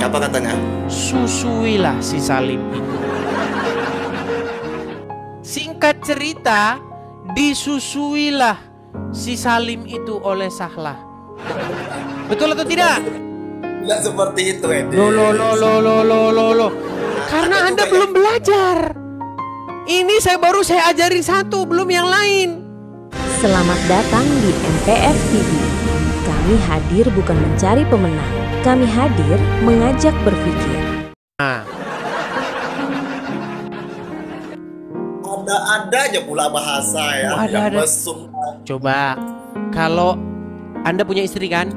Apa katanya? Susuilah si Salim itu. Singkat cerita, disusuilah si Salim itu oleh Sahlah. Betul atau tidak? Tidak seperti itu, Edi. Loh. Karena Anda belum belajar. Ini baru saya ajarin satu, belum yang lain. Selamat datang di MPF TV. Kami hadir bukan mencari pemenang. Kami hadir mengajak berpikir. Ada aja pula bahasa ya. Ada. Mesum. Coba, kalau Anda punya istri kan?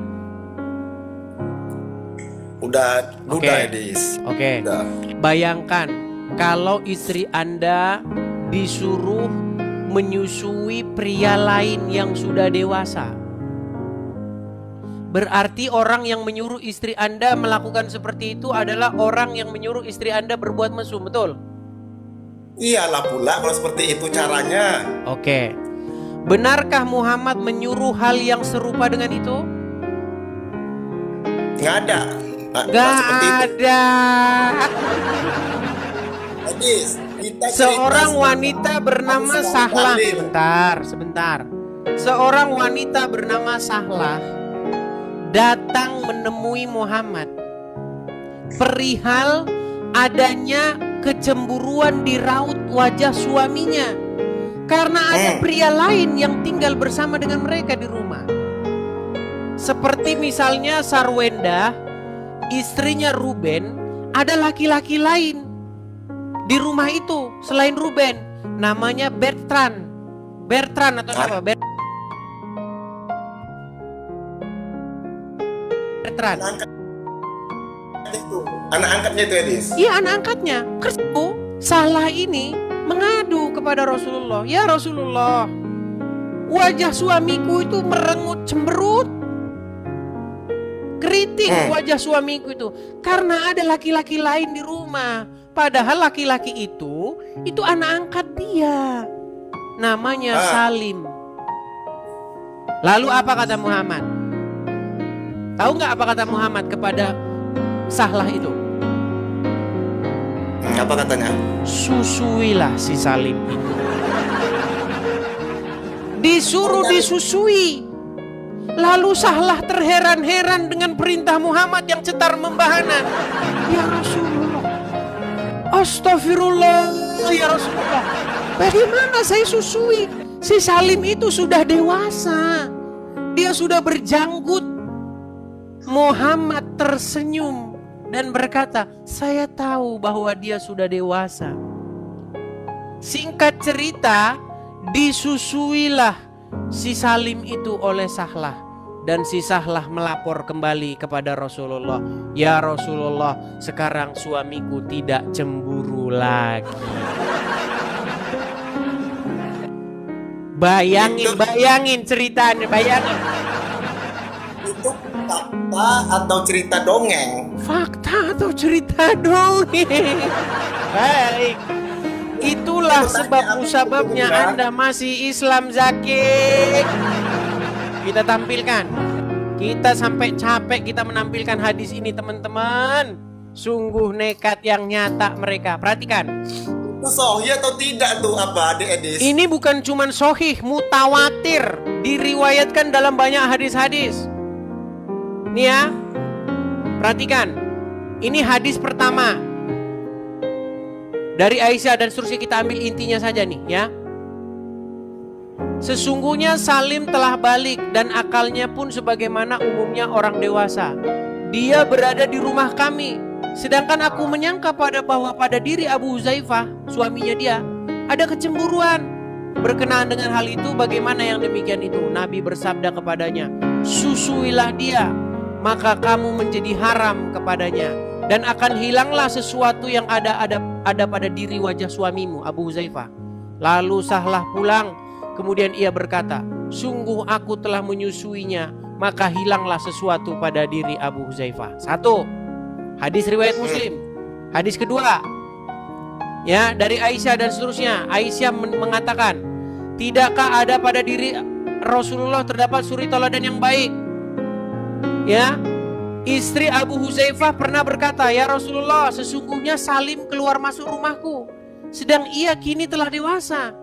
Udah Oke. Edis. Oke. Udah. Bayangkan kalau istri Anda disuruh menyusui pria lain yang sudah dewasa. Berarti orang yang menyuruh istri Anda melakukan seperti itu adalah orang yang menyuruh istri Anda berbuat mesum, betul? Iyalah pula kalau seperti itu caranya. Oke. Benarkah Muhammad menyuruh hal yang serupa dengan itu? Nggak ada. Gak seperti itu. ada. Edis, kita Seorang cerita wanita bernama Abu Sahlah. Salim. Sebentar. Seorang wanita bernama Sahlah datang menemui Muhammad perihal adanya kecemburuan di raut wajah suaminya karena ada pria lain yang tinggal bersama dengan mereka di rumah. Seperti misalnya Sarwenda, istrinya Ruben, ada laki-laki lain di rumah itu selain Ruben, namanya Bertrand atau apa? Bertrand. Anak angkatnya itu, Edis. Iya, anak angkatnya. Kersu Sahlah ini mengadu kepada Rasulullah. Ya Rasulullah, wajah suamiku itu merengut cemberut. Kritik wajah suamiku itu karena ada laki-laki lain di rumah. Padahal laki-laki itu anak angkat dia. Namanya Salim. Lalu apa kata Muhammad? Tahu nggak apa kata Muhammad kepada Sahlah itu? Apa katanya? Susuilah si Salim itu. Disuruh disusui. Lalu Sahlah terheran-heran dengan perintah Muhammad yang cetar membahana. Ya Rasulullah, astagfirullah ya Rasulullah, bagaimana saya susui? Si Salim itu sudah dewasa, dia sudah berjanggut. Muhammad tersenyum dan berkata, saya tahu bahwa dia sudah dewasa. Singkat cerita, disusuilah si Salim itu oleh Sahlah. Dan si Sahlah melapor kembali kepada Rasulullah. Ya Rasulullah, sekarang suamiku tidak cemburu lagi. Bayangin ceritanya, bayangin. Itu fakta atau cerita dongeng? Fakta atau cerita dongeng? Baik. Itulah sebab musababnya Anda masih Islam, Zaki. Kita tampilkan. Kita sampai capek kita menampilkan hadis ini, teman-teman. Sungguh nekat yang nyata mereka. Perhatikan. Itu sahih atau tidak tuh apa, Adik Edis? Ini bukan cuman sahih, mutawatir. Diriwayatkan dalam banyak hadis-hadis. Nih ya. Perhatikan. Ini hadis pertama. Dari Aisyah dan seterusnya, kita ambil intinya saja nih ya. Sesungguhnya Salim telah balik dan akalnya pun sebagaimana umumnya orang dewasa. Dia berada di rumah kami, sedangkan aku menyangka bahwa pada diri Abu Huzaifah, suaminya dia, ada kecemburuan. Berkenaan dengan hal itu, bagaimana yang demikian itu? Nabi bersabda kepadanya, susuilah dia, maka kamu menjadi haram kepadanya, dan akan hilanglah sesuatu yang ada pada diri wajah suamimu, Abu Huzaifah. Lalu Sahlah pulang. Kemudian ia berkata, sungguh aku telah menyusuinya, maka hilanglah sesuatu pada diri Abu Huzaifah. Satu, hadis riwayat Muslim. Hadis kedua, ya, dari Aisyah dan seterusnya. Aisyah mengatakan, tidakkah ada pada diri Rasulullah terdapat suri teladan yang baik? Ya, Istri Abu Huzaifah pernah berkata, "Ya Rasulullah, sesungguhnya Salim keluar masuk rumahku, sedang ia kini telah dewasa.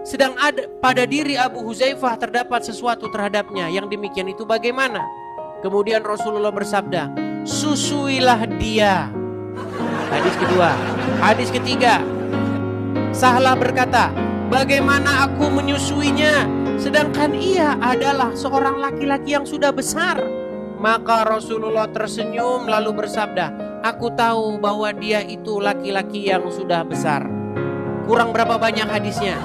Sedang ada pada diri Abu Huzaifah terdapat sesuatu terhadapnya. Yang demikian itu bagaimana?" Kemudian Rasulullah bersabda, "Susuilah dia." Hadis kedua. Hadis ketiga, Sahlah berkata, "Bagaimana aku menyusuinya, sedangkan ia adalah seorang laki-laki yang sudah besar?" Maka Rasulullah tersenyum lalu bersabda, "Aku tahu bahwa dia itu laki-laki yang sudah besar." Kurang berapa banyak hadisnya?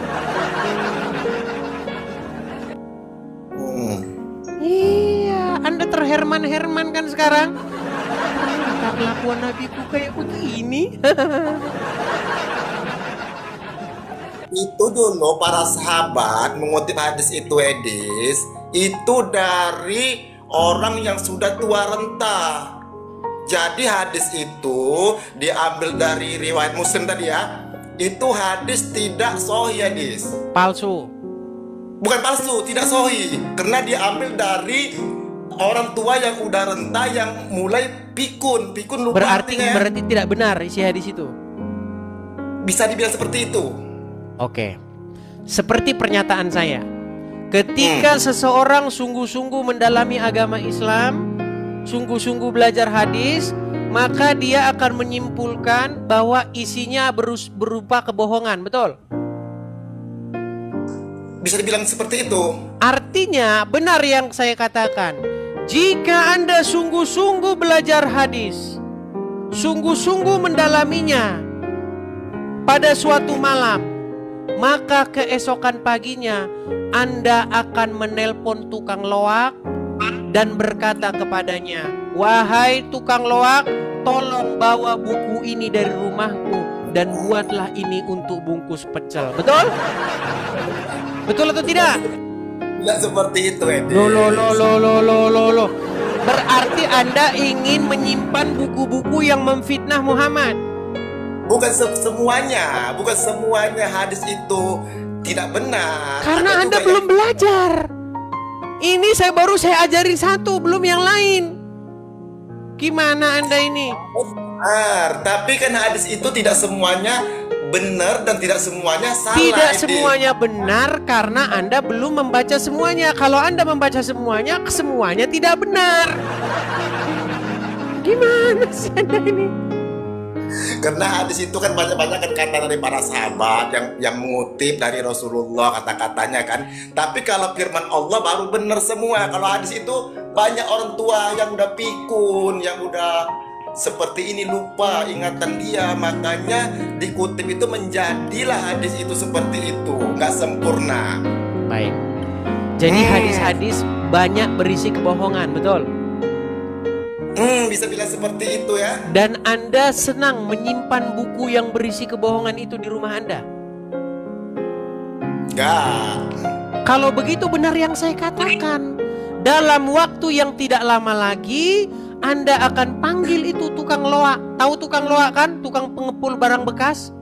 Iya, Anda terherman-herman kan sekarang? Ternyata kelakuan nabiku kayak begini. Itu dulu para sahabat mengutip hadis itu, Edis, itu dari orang yang sudah tua renta. Jadi hadis itu diambil dari riwayat Muslim tadi ya. Itu hadis tidak sahih, Edis. Palsu. Bukan palsu, tidak sahih. Karena diambil dari orang tua yang udah renta yang mulai pikun lupa Berarti artinya. berarti tidak benar isi hadis itu. Bisa dibilang seperti itu. Oke. Seperti pernyataan saya. Ketika seseorang sungguh-sungguh mendalami agama Islam, sungguh-sungguh belajar hadis, maka dia akan menyimpulkan bahwa isinya berupa kebohongan, betul? Bisa dibilang seperti itu. Artinya benar yang saya katakan. Jika Anda sungguh-sungguh belajar hadis, sungguh-sungguh mendalaminya pada suatu malam, maka keesokan paginya Anda akan menelpon tukang loak dan berkata kepadanya, "Wahai tukang loak, tolong bawa buku ini dari rumahku dan buatlah ini untuk bungkus pecel." Betul? Betul atau tidak? Tidak seperti itu, Edis. Loh. Berarti Anda ingin menyimpan buku-buku yang memfitnah Muhammad. Bukan semuanya hadis itu tidak benar. Karena Ada Anda juga belum belajar. Ini baru saya ajarin satu, belum yang lain. Gimana Anda ini? benar, tapi kan hadis itu tidak semuanya benar dan tidak semuanya salah. Tidak Edis. semuanya benar karena Anda belum membaca semuanya. Kalau Anda membaca semuanya tidak benar. Gimana sih Anda ini? Karena hadis itu kan banyak-banyak kan kata dari para sahabat yang mengutip dari Rasulullah kata-katanya kan. Tapi kalau firman Allah baru benar semua. Kalau hadis itu banyak orang tua yang udah pikun, yang udah seperti ini lupa ingatan dia, makanya dikutip itu menjadilah hadis itu seperti itu, nggak sempurna. Baik. Jadi hadis-hadis banyak berisi kebohongan, betul? Bisa bilang seperti itu ya. Dan Anda senang menyimpan buku yang berisi kebohongan itu di rumah Anda? Enggak. Kalau begitu benar yang saya katakan. Dalam waktu yang tidak lama lagi Anda akan panggil itu tukang loak. Tahu tukang loak kan? Tukang pengepul barang bekas.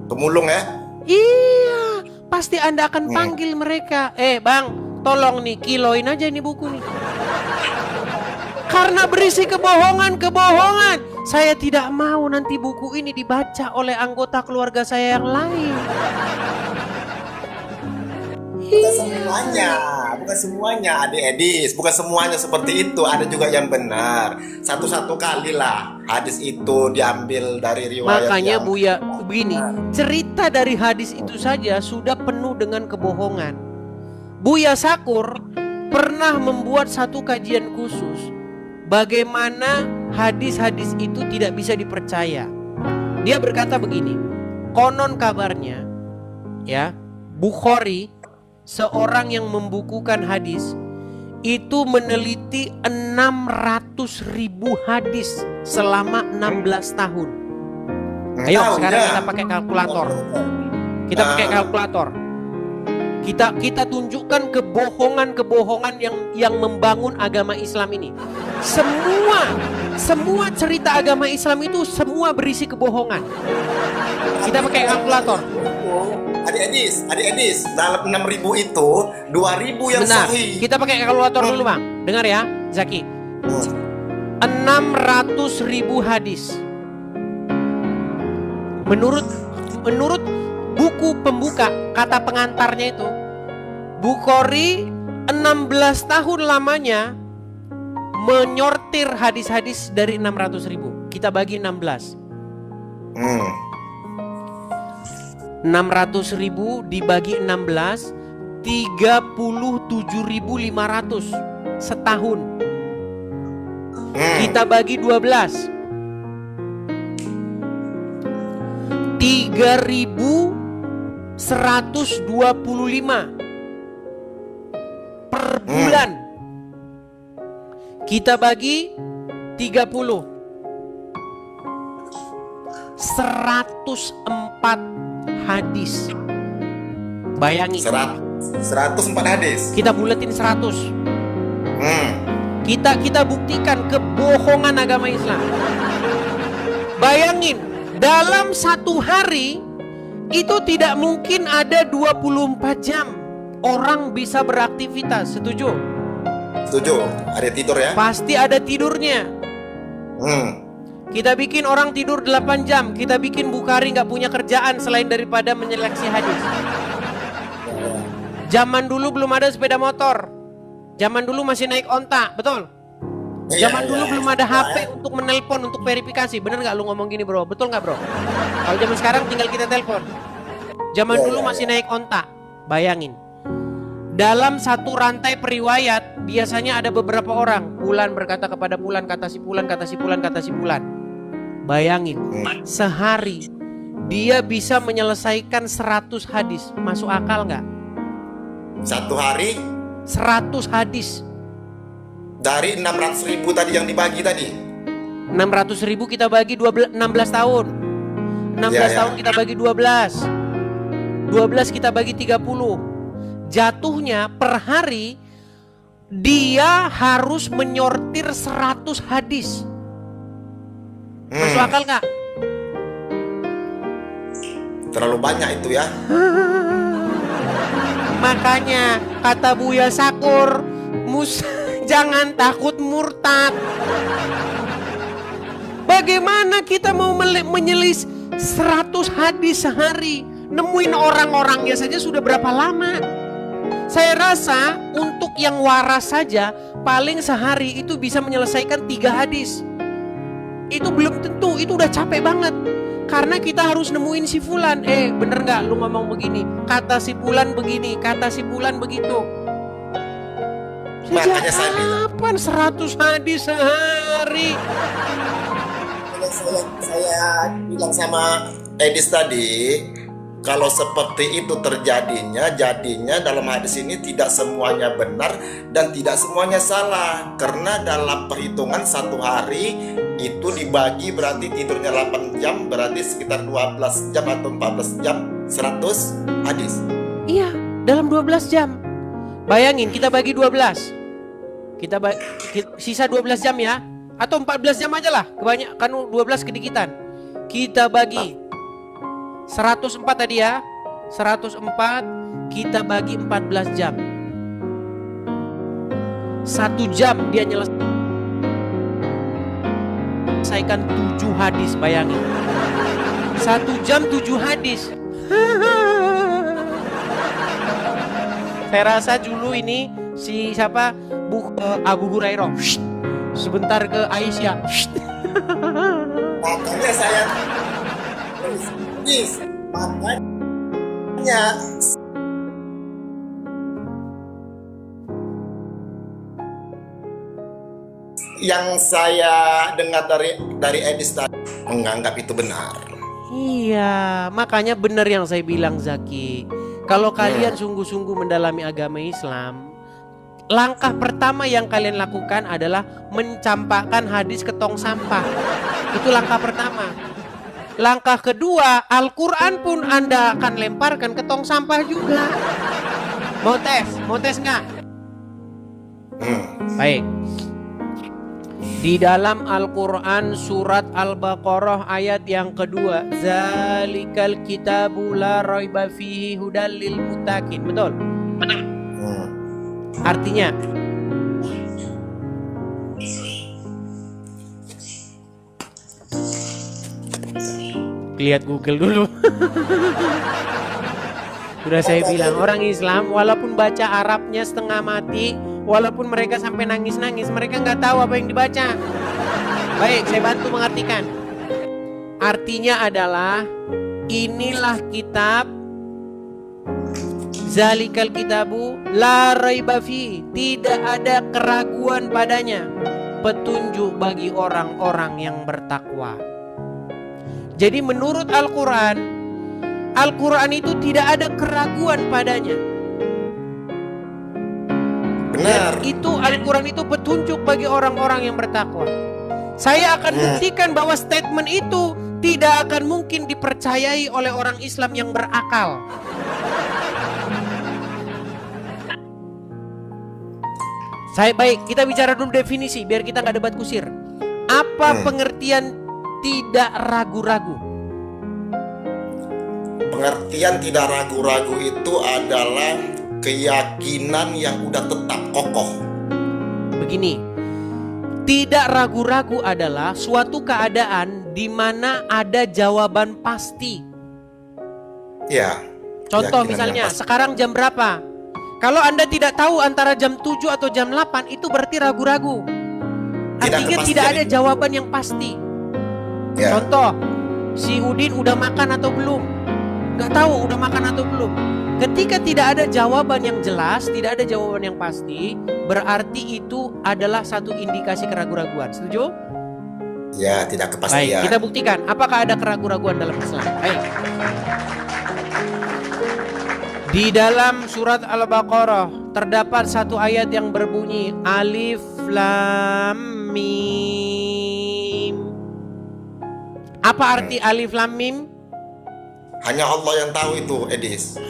Pemulung ya. Iya, pasti Anda akan panggil mereka. Bang, tolong nih kiloin aja ini buku nih. Karena berisi kebohongan. Saya tidak mau nanti buku ini dibaca oleh anggota keluarga saya yang lain. Bukan semuanya, Adik Edis. Bukan semuanya seperti itu. Ada juga yang benar. Satu-satu kali lah hadis itu diambil dari riwayat. Makanya yang... Buya begini, cerita dari hadis itu saja sudah penuh dengan kebohongan. Buya Sakur pernah membuat satu kajian khusus bagaimana hadis-hadis itu tidak bisa dipercaya. Dia berkata begini, konon kabarnya ya, Bukhari, seorang yang membukukan hadis, itu meneliti 600.000 hadis selama 16 tahun. Ayo sekarang kita pakai kalkulator. Kita pakai kalkulator. Kita tunjukkan kebohongan-kebohongan yang membangun agama Islam ini. Semua cerita agama Islam itu semua berisi kebohongan. Kita pakai kalkulator. Adik Edis, dalam 6.000 itu 2.000 yang benar. sahih. Kita pakai kalkulator dulu, Bang. Dengar ya, Zaki. 600.000 hadis. Menurut buku pembuka, kata pengantarnya itu, Bukhari 16 tahun lamanya menyortir hadis-hadis dari 600.000. Kita bagi 16. 600.000 dibagi 16, 37.500 setahun. Kita bagi 12, 3.125 per bulan. Kita bagi 30, 104 hadis. Bayangin. 104 hadis. Kita bulatin 100. Kita buktikan kebohongan agama Islam. Bayangin, dalam satu hari itu tidak mungkin ada 24 jam orang bisa beraktivitas. Setuju? Setuju. Ada tidur ya? Pasti ada tidurnya. Kita bikin orang tidur 8 jam. Kita bikin Bukhari nggak punya kerjaan selain daripada menyeleksi hadis. Zaman dulu belum ada sepeda motor. Zaman dulu masih naik onta, betul? Zaman dulu belum ada HP untuk menelpon, untuk verifikasi. Bener nggak lu ngomong gini bro? Betul nggak bro? Kalau zaman sekarang tinggal kita telepon. Zaman dulu masih naik onta. Bayangin. Dalam satu rantai periwayat biasanya ada beberapa orang. Fulan berkata kepada Fulan, kata si Fulan, kata si Fulan, kata si Fulan. Bayangin, sehari dia bisa menyelesaikan 100 hadis. Masuk akal nggak? Satu hari 100 hadis. Dari 600.000 tadi yang dibagi tadi. 600.000 kita bagi 16 tahun. 16 tahun kita bagi 12. 12 kita bagi 30. Jatuhnya per hari dia harus menyortir 100 hadis. Masuk akal nggak? Terlalu banyak itu ya. Makanya kata Buya Sakur, jangan takut murtad. Bagaimana kita mau menyelis 100 hadis sehari? Nemuin orang-orangnya saja sudah berapa lama? Saya rasa untuk yang waras saja paling sehari itu bisa menyelesaikan 3 hadis. Itu belum tentu, itu udah capek banget. Karena kita harus nemuin si Fulan. Bener gak lu ngomong begini? Kata si Fulan begini, kata si Fulan begitu. Makanya saya kapan 100 hadis sehari? Saya bilang sama Edis tadi, kalau seperti itu jadinya dalam hadis ini tidak semuanya benar dan tidak semuanya salah. Karena dalam perhitungan satu hari itu dibagi berarti tidurnya 8 jam, berarti sekitar 12 jam atau 14 jam 100 hadis. Iya, dalam 12 jam. Bayangin kita bagi 12. Sisa 12 jam ya. Atau 14 jam aja lah. Kebanyakan 12 kedikitan. Kita bagi 104 tadi ya. 104 kita bagi 14 jam. 1 jam dia nyelesaikan 7 hadis, bayangin. 1 jam 7 hadis. Saya rasa dulu ini si siapa Abu Hurairah sebentar ke Aisyah. Makanya saya makanya yang saya dengar dari Edis tadi menganggap itu benar. Iya, makanya benar yang saya bilang Zaki. Kalau kalian sungguh-sungguh mendalami agama Islam, langkah pertama yang kalian lakukan adalah mencampakkan hadis ke tong sampah. Itu langkah pertama. Langkah kedua, Al-Quran pun Anda akan lemparkan ke tong sampah juga. Mau tes nggak? Baik. Di dalam Al-Quran surat Al-Baqarah ayat yang kedua, Zalikal kitabu la raiba fihi hudal lil muttaqin. Betul? Betul. Artinya Lihat Google dulu. Sudah saya bilang, orang Islam walaupun baca Arabnya setengah mati, walaupun mereka sampai nangis-nangis, mereka nggak tahu apa yang dibaca. Baik, saya bantu mengartikan. Artinya adalah, inilah kitab, zalikal kitabu la raiba fi, tidak ada keraguan padanya, petunjuk bagi orang-orang yang bertakwa. Jadi menurut Al-Quran, Al-Quran itu tidak ada keraguan padanya. Benar. Itu Al-Quran itu petunjuk bagi orang-orang yang bertakwa. Saya akan buktikan bahwa statement itu tidak akan mungkin dipercayai oleh orang Islam yang berakal. Baik, kita bicara dulu definisi biar kita nggak debat kusir. Apa pengertian tidak ragu-ragu? Pengertian tidak ragu-ragu itu adalah keyakinan yang udah tetap kokoh. Begini, tidak ragu-ragu adalah suatu keadaan di mana ada jawaban pasti. Ya. Contoh misalnya, sekarang jam berapa? Kalau Anda tidak tahu antara jam 7 atau jam 8, itu berarti ragu-ragu. Artinya tidak ada jawaban yang pasti. Ya. Contoh, si Udin udah makan atau belum? Gak tahu udah makan atau belum. Ketika tidak ada jawaban yang jelas, tidak ada jawaban yang pasti, berarti itu adalah satu indikasi keraguan-raguan. Setuju? Ya, tidak kepastian. Baik, kita buktikan apakah ada keraguan-raguan dalam Islam. Baik. Di dalam surat Al-Baqarah terdapat satu ayat yang berbunyi Alif Lam Mim. Apa arti Alif Lam Mim? Hanya Allah yang tahu itu, Edis.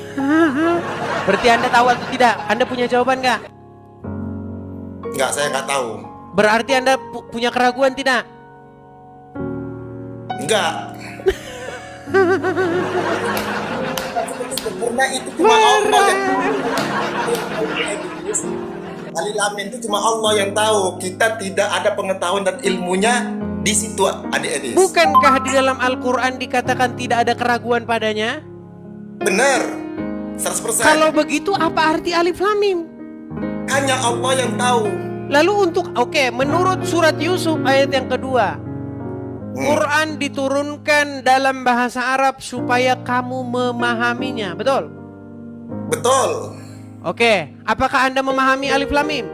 Berarti Anda tahu atau tidak? Anda punya jawaban nggak? Nggak, saya nggak tahu. Berarti Anda punya keraguan tidak? Enggak. Karena itu cuma Allah yang Alif Lam Mim itu cuma Allah yang tahu. Kita tidak ada pengetahuan dan ilmunya di situ, Adik Edis. Bukankah di dalam Al-Quran dikatakan tidak ada keraguan padanya? Benar, 100%. Kalau begitu apa arti Alif Lam Mim? Hanya Allah yang tahu. Lalu untuk menurut surat Yusuf ayat yang kedua, Quran diturunkan dalam bahasa Arab supaya kamu memahaminya, betul? Betul. Apakah Anda memahami Alif Lam Mim?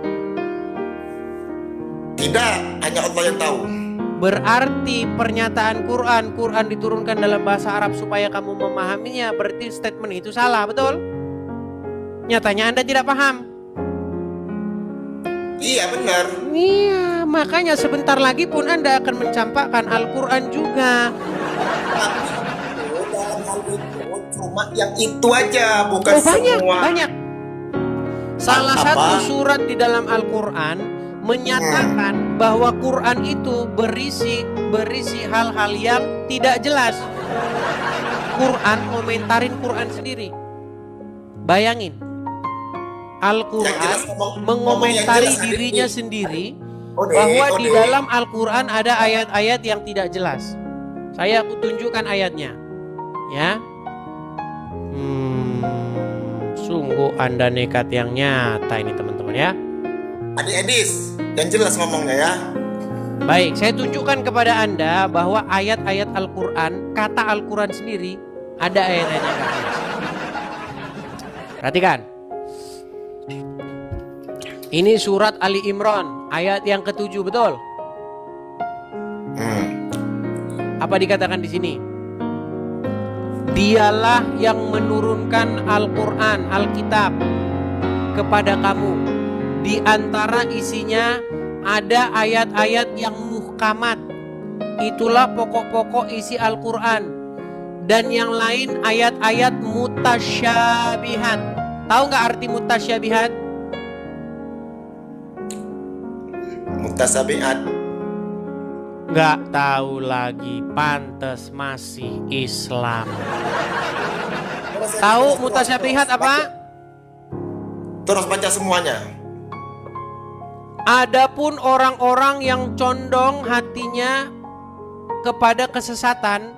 Tidak, hanya Allah yang tahu. Berarti pernyataan Quran diturunkan dalam bahasa Arab supaya kamu memahaminya, berarti statement itu salah, betul? Nyatanya Anda tidak paham. Iya, benar. Iya, makanya sebentar lagi pun Anda akan mencampakkan Al-Quran juga. Dalam hal itu cuma yang itu aja, bukan semua. Banyak. Salah satu surat di dalam Al-Quran menyatakan bahwa Quran itu berisi hal-hal yang tidak jelas. Quran komentarin Quran sendiri. Bayangin, Al-Quran mengomentari dirinya sendiri bahwa di dalam Al-Quran ada ayat-ayat yang tidak jelas. Saya tunjukkan ayatnya, ya. Sungguh Anda nekat yang nyata ini teman-teman ya. Adik Edis, yang jelas ngomongnya ya. Baik, saya tunjukkan kepada Anda bahwa ayat-ayat Al-Quran, kata Al-Quran sendiri, ada ayat-ayatnya yang jelas. Perhatikan. Ini surat Ali Imran, ayat yang ke-7, betul? Apa dikatakan di sini? Dialah yang menurunkan Al-Quran, Alkitab kepada kamu. Di antara isinya ada ayat-ayat yang muhkamat. Itulah pokok-pokok isi Al-Quran. Dan yang lain ayat-ayat mutasyabihat. Tahu nggak arti mutasyabihat? Mutasyabihat. Nggak tahu lagi, pantes masih Islam. Tahu mutasyabihat apa? Terus baca semuanya. Adapun orang-orang yang condong hatinya kepada kesesatan,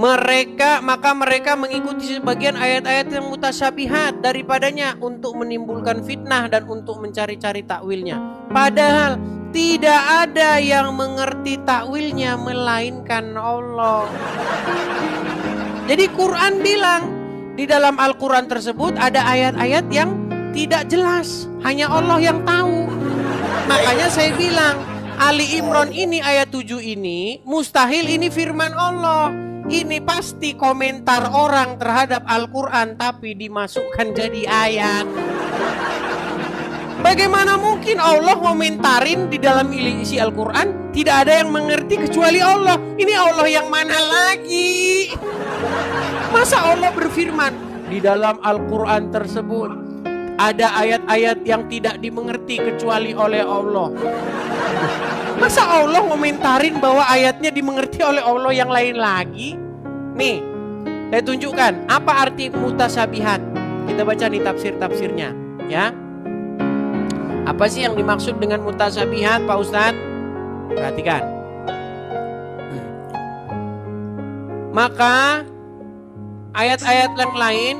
Maka mereka mengikuti sebagian ayat-ayat yang mutasyabihat daripadanya untuk menimbulkan fitnah dan untuk mencari-cari takwilnya. Padahal tidak ada yang mengerti takwilnya melainkan Allah. Jadi Quran bilang di dalam Al-Quran tersebut ada ayat-ayat yang tidak jelas, hanya Allah yang tahu. Makanya saya bilang Ali Imran ini ayat 7 ini mustahil ini firman Allah. Ini pasti komentar orang terhadap Al-Quran tapi dimasukkan jadi ayat. Bagaimana mungkin Allah komentarin di dalam isi Al-Quran tidak ada yang mengerti kecuali Allah? Ini Allah yang mana lagi? Masa Allah berfirman di dalam Al-Quran tersebut ada ayat-ayat yang tidak dimengerti kecuali oleh Allah? Masa Allah komentarin bahwa ayatnya dimengerti oleh Allah yang lain lagi? Nih, saya tunjukkan apa arti mutasyabihat. Kita baca nih tafsir-tafsirnya, ya. Apa sih yang dimaksud dengan mutasyabihat, Pak Ustadz? Perhatikan. Maka ayat-ayat yang lain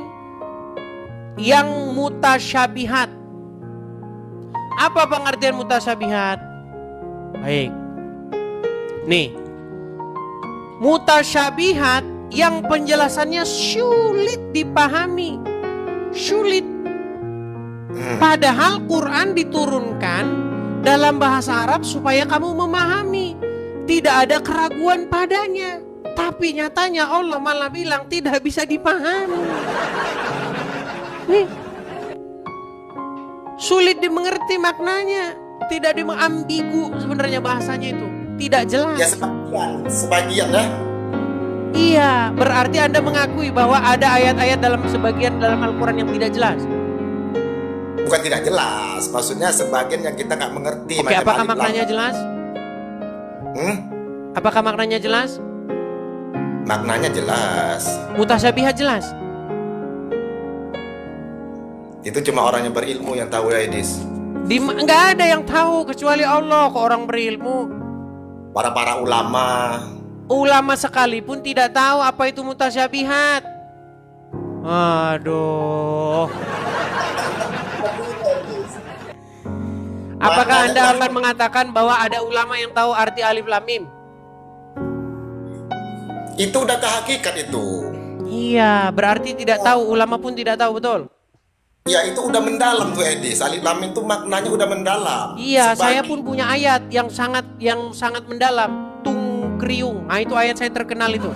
yang mutasyabihat. Apa pengertian mutasyabihat? Baik. Nih. Mutasyabihat yang penjelasannya sulit dipahami. Sulit. Padahal Quran diturunkan dalam bahasa Arab supaya kamu memahami. Tidak ada keraguan padanya. Tapi nyatanya Allah malah bilang tidak bisa dipahami. Nih. Sulit dimengerti maknanya. Tidak ambigu sebenarnya bahasanya itu. Tidak jelas. Ya sebagian ya. Iya, berarti Anda mengakui bahwa ada ayat-ayat dalam sebagian dalam Al-Quran yang tidak jelas. Bukan tidak jelas, maksudnya sebagian yang kita nggak mengerti. Oke, apakah maknanya jelas? Apakah maknanya jelas? Maknanya jelas. Mutasyabihat jelas? Itu cuma orang yang berilmu yang tahu ya, Edis. Nggak ada yang tahu kecuali Allah kok orang berilmu. Para ulama. Ulama sekalipun tidak tahu apa itu mutasyabihat. Aduh. Apakah Anda akan mengatakan bahwa ada ulama yang tahu arti alif lam mim? Itu udah kehakikat itu. Iya, berarti tidak tahu, ulama pun tidak tahu, betul? Ya itu udah mendalam tuh Edis. Alif lam mim itu maknanya udah mendalam. Iya, saya pun punya ayat yang sangat mendalam. Tung kriung. Nah, itu ayat saya terkenal itu.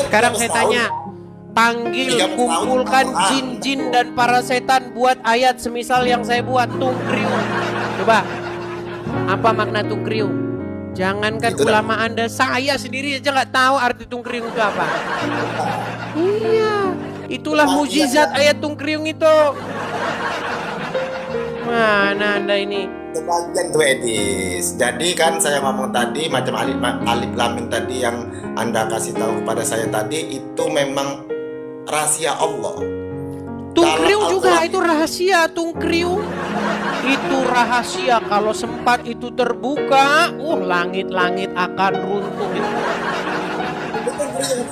Sekarang saya tanya, panggil, kumpulkan jin-jin dan para setan buat ayat semisal yang saya buat, tung kriung. Coba, apa makna tung kriung? Jangankan itu ulama Anda, saya sendiri aja nggak tahu arti tung kriung itu apa. Iya. Itulah mujizat ayat tung kriung itu. Mana Anda ini? Sebagian tuh Edis. Jadi kan saya ngomong tadi macam alif lam mim tadi yang Anda kasih tahu kepada saya tadi itu memang rahasia Allah. Tung kriung juga itu rahasia, tung kriung. Itu rahasia, kalau sempat itu terbuka, langit-langit akan runtuh.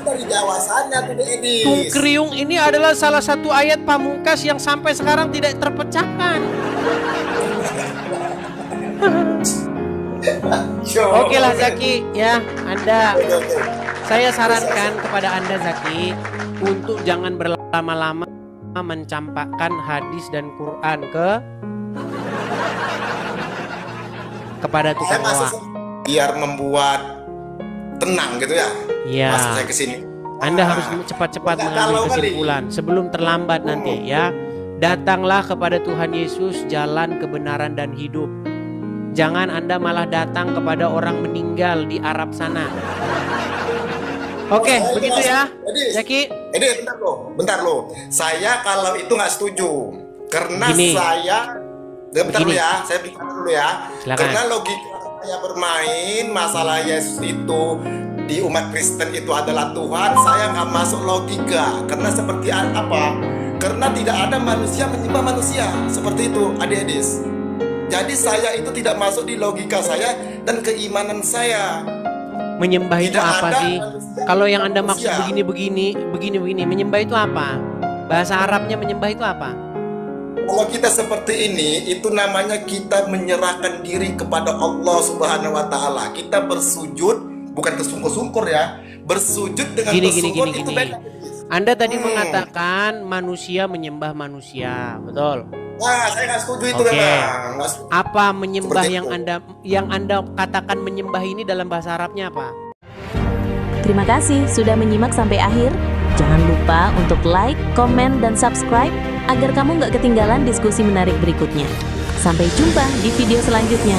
Dari Jawa sana tuh Edis. Tung kriung ini adalah salah satu ayat pamungkas yang sampai sekarang tidak terpecahkan. Oke lah Zaki, ya Anda. Saya sarankan kepada Anda Zaki untuk jangan berlama-lama mencampakkan hadis dan Quran kepada tukang loak. Biar membuat tenang gitu ya. Iya. Pas saya kesini. Anda harus cepat-cepat mengambil kesimpulan sebelum terlambat nanti ya. Datanglah kepada Tuhan Yesus, jalan kebenaran dan hidup. Jangan Anda malah datang kepada orang meninggal di Arab sana. Oke, begitu ya. Zaki. Bentar loh. Saya kalau itu nggak setuju. Karena Gini. bentar dulu ya. Saya bicara dulu ya. Silakan. Karena logika saya bermain masalah Yesus itu di umat Kristen itu adalah Tuhan, saya nggak masuk logika. Karena seperti apa? Karena tidak ada manusia menyembah manusia. Seperti itu, Adik Edis. Jadi saya itu tidak masuk di logika saya dan keimanan saya. Menyembah itu Tidak apa ada sih? manusia Kalau yang Anda maksud manusia. begini, menyembah itu apa? Bahasa Arabnya menyembah itu apa? Kalau kita seperti ini, itu namanya kita menyerahkan diri kepada Allah Subhanahu wa Ta'ala. Kita bersujud, bukan tersungkur-sungkur ya. Bersujud dengan tersungkur itu beda. Anda tadi mengatakan manusia menyembah manusia, betul? Nah, saya nggak setuju itu Oke. memang. Nggak setuju. Apa menyembah Seperti yang Anda katakan menyembah ini dalam bahasa Arabnya apa? Terima kasih sudah menyimak sampai akhir. Jangan lupa untuk like, komen, dan subscribe agar kamu nggak ketinggalan diskusi menarik berikutnya. Sampai jumpa di video selanjutnya.